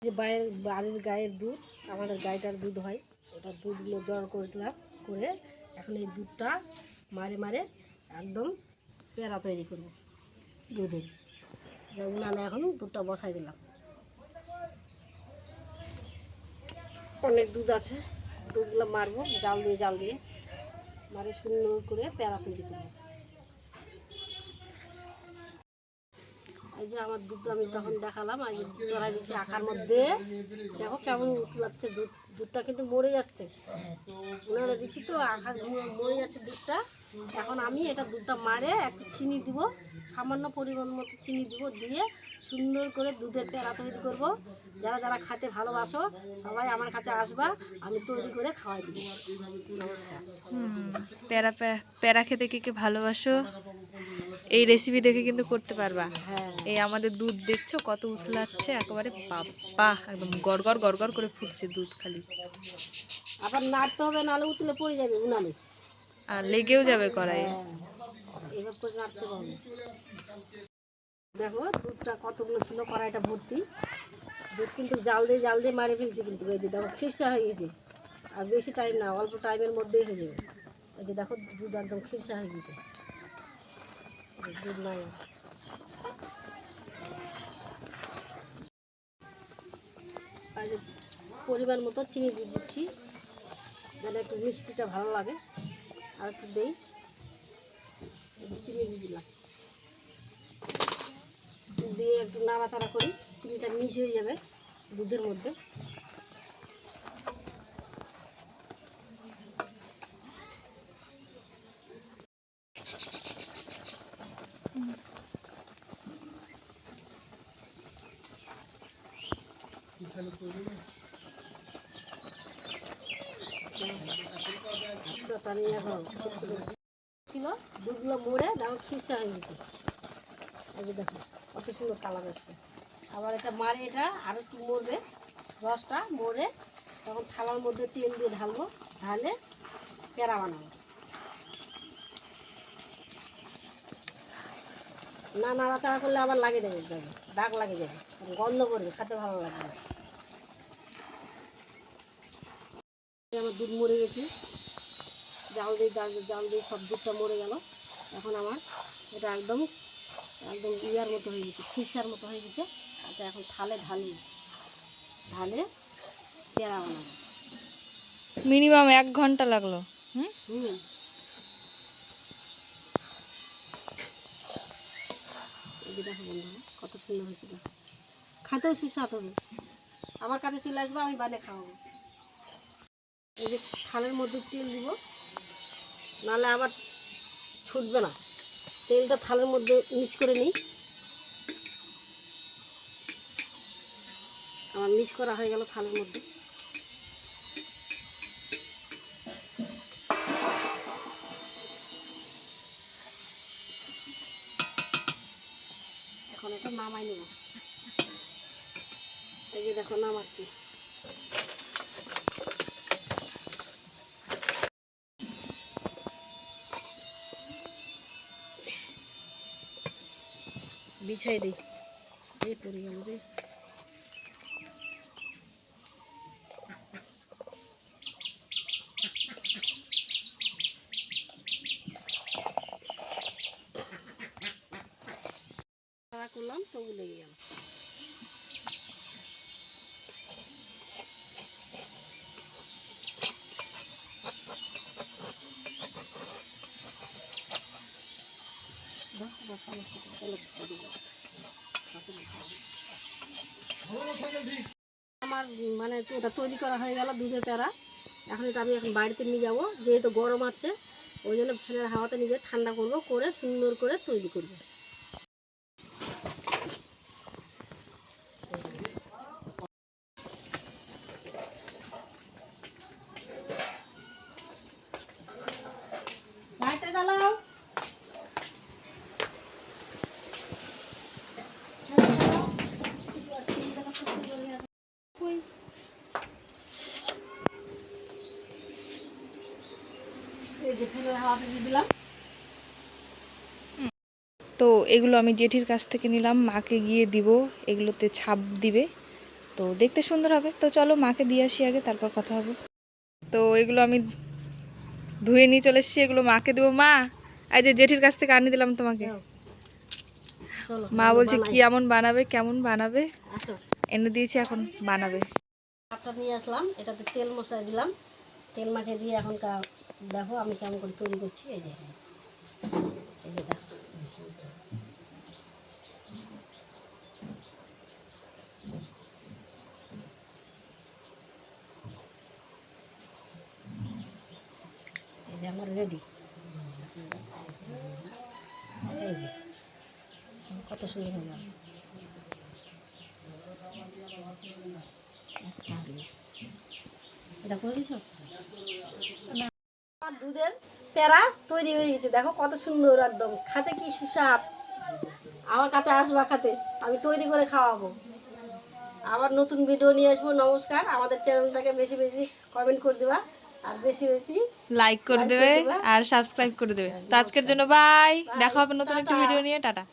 যে বাড়ির গায়ের দুধ, আমাদের গাইটার দুধ হয়, ওটা দুধগুলো জড় করলাম করে এখন এই দুধটা মারে মারে একদম পেড়া তৈরি করবো দুধের। উনানে এখন দুধটা বসাই দিলাম। অনেক দুধ আছে, দুধগুলো মারবো জাল দিয়ে মারে সুন্দর করে পেড়া তৈরি করবো। এই যে আমার দুধ আমি তখন দেখালাম, আর চড়াই দিচ্ছি আখার মধ্যে। দেখো কেমন উতলাচ্ছে দুধটা কিন্তু মরে যাচ্ছে, উনানে দিচ্ছি তো আখা মরে যাচ্ছে দুধটা। এখন আমি এটা দুধটা মারে একটু চিনি দিব, সামান্য পরিমাণ মতো চিনি দিব, দিয়ে সুন্দর করে দুধের পেড়া তৈরি করব। যারা যারা খেতে ভালোবাসো সবাই আমার কাছে আসবা, আমি তৈরি করে খাওয়াই দিব। নমস্কার। প্যারা খেতে কে ভালোবাসো, এই রেসিপি দেখে কিন্তু করতে পারবা। হ্যাঁ, এই আমাদের দুধ দেখছো কত উতলাচ্ছে, একেবারে বাবা একদম গড়গড় গড়গড় করে ফুটছে দুধ খালি। আবার নাড়তে হবে, নাহলে উতলে পড়ে যাবে উনানে, আর লেগেও যাবে কড়াইয়ে। এবার করে নাড়তে হবে। দেখো দুধটা কতগুলো ছিল, কড়াইটা ভর্তি দুধ, কিন্তু জাল দিয়ে মারে ফেলছি কিন্তু। এই যে দেখো খিরসা হয়ে গেছে, আর বেশি টাইম না, অল্প টাইমের মধ্যেই হয়ে যাবে। এই যে দেখো দুধ একদম খিরসা হয়ে গেছে, দুধ নাই। আর যে পরিমাণ মতো চিনি দিয়ে দিচ্ছি, যেন একটু মিষ্টিটা ভালো লাগে। আর একটু দেই, চিনি দিয়ে দিলাম, দিয়ে একটু নাড়াচাড়া করি, চিনিটা মিশে হয়ে যাবে দুধের মধ্যে। ছিল দুধগুলো মরে দেখো খিরসা হয়ে গেছে। এই যে দেখো কত সুন্দর কালার এসছে। আবার এটা মারে, এটা আরও একটু মরবে, রসটা মরে তখন থালার মধ্যে তেল দিয়ে ঢালবো, ঢালে পেড়া বানাবো। না নাড়াচাড়া করলে আবার লাগে যাবে, দাগ লাগে যাবে, গন্ধ করবে, খেতে ভালো লাগবে না। আমার দুধ মরে গেছে, জাল দিয়ে সব দুধটা মরে গেল। এখন আমার এটা একদম ইয়ার মতো হয়ে গেছে, খিরসার মতো হয়ে গেছে। এটা এখন ঢালে পেড়া বানাবো। মিনিমাম 1 ঘন্টা লাগলো। এই যে দেখো বন্ধুরা কত সুন্দর হয়েছিল, খেতেও সুস্বাদ হবে। আমার কাছে চলে আসবে, আমি বানিয়ে খাওয়াবো। এই যে থালের মধ্যে তেল দিব, নাহলে আবার ছুটবে না। তেলটা থালের মধ্যে মিক্স করে নিই। আমার মিক্স করা হয়ে গেল থালের মধ্যে। এখন এটা নামাই নেব। এই যে দেখো নামাচ্ছি। বিছাই দিই, এই পড়ে গেল রে। করলাম তবু লেগে গেল। আমার মানে ওটা তৈরি করা হয়ে গেল দুধের পেড়া। এখন এটা আমি বাড়িতে নিয়ে যাব, যেহেতু গরম আছে ওই জন্য ফ্যানের হাওয়াতে নিজে ঠান্ডা করব, করে সুন্দর করে তৈরি করব। লাইটটা জ্বালাও। তো এগুলো আমি জেঠির কাছ থেকে নিলাম, মাকে গিয়ে দিব, এগুলোতে ছাপ দিবে। তো দেখতে সুন্দর হবে। তো চলো মাকে দিয়ে আসি আগে, তারপর কথা হবে। তো এগুলো আমি ধুয়ে নিয়ে চলে এসেছি, এগুলো মাকে দেবো। মা, এই যে জেঠির কাছ থেকে আনিয়ে দিলাম তোমাকে। দাও, চলো মা এগুলো বলছে বানাই। কেমন বানাবে কেমন বানাবে, আসো, এনে দিয়েছি, এখন বানাবে। ভাতটা নিয়ে আসলাম, এটাতে তেল মশলা দিলাম, তেল মাখিয়ে দিয়ে এখন দেখো আমি কেমন করে তৈরি করছি। এই যে দেখো, এই যে আমার রেডি। এই যে কত সুন্দর হয়ে গেল। এটা করে দিছ? আমার দুধের প্যারা তৈরি হয়ে গেছে, দেখো কত সুন্দর, একদম খাতে কি সুস্বাদ। আমার কাছে আসবা খাতে, আমি তৈরি করে খাওয়াবো। আবার নতুন ভিডিও নিয়ে আসবো। নমস্কার, আমাদের চ্যানেলটাকে বেশি বেশি কমেন্ট করে দেবা, আর বেশি বেশি লাইক করে দেবে আর সাবস্ক্রাইব করে দেবে। তো আজকের জন্য বাই, দেখা হবে নতুন একটি ভিডিও নিয়ে। টাটা।